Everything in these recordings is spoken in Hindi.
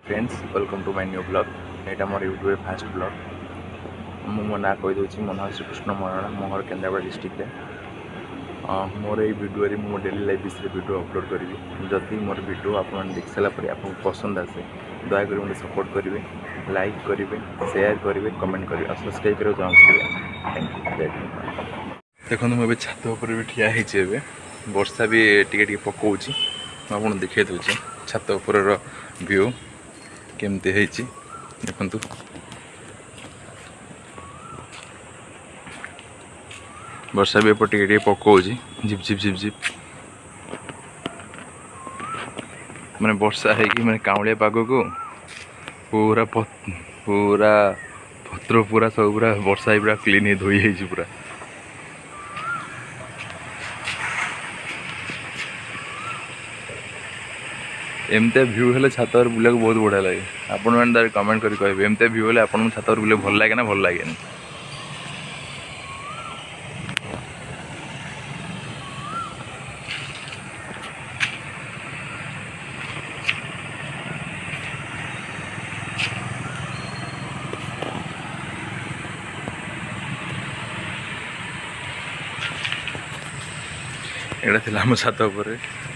Friends welcome to my new blog यहाँ मोर यूट्यूब फास्ट ब्लॉग मो ना कहीदे मो ना श्रीकृष्ण मरणा मोहर केन्द्रापड़ा डिस्ट्रिक्ट मोर ये वीडियो मो डेली लाइफ विषय वीडियो अपलोड करी जदि मोर वीडियो आप देख सारापर आपको पसंद आसे दयाक मुझे सपोर्ट करेंगे लाइक करेंगे शेयर करेंगे कमेंट करेंगे और सब्सक्राइब करने चाहूँगी थैंक यू। देखो मुझे छात उपर भी ठिया होती वर्षा भी टी पकाऊँ आपको देखा दूसरी छात उपर व्यू केमती है देखु वर्षा भी एपट टे पकाऊँ झिप झिप झिप झिप मैंने वर्षा है कि मैंने काउलिया पाग को पूरा पूरा पत्र पूरा सब पूरा वर्षा पूरा क्लीन ही धोई है पूरा एमती भ्यू हेल्ले छात बुले बहुत बढ़िया लगे आपण मैंने कमेंट कर कहे एमती भ्यू हेल्ले आपन छात बुले भल लगे ना भल लगे एटा थी आम छात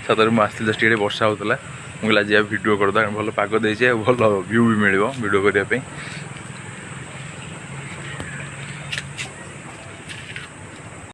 छात मुझे जस्ट ये वर्षा होता मुझे आज भिडियो करदा भल पाग दे भल व्यू भी मिल भिडियो करने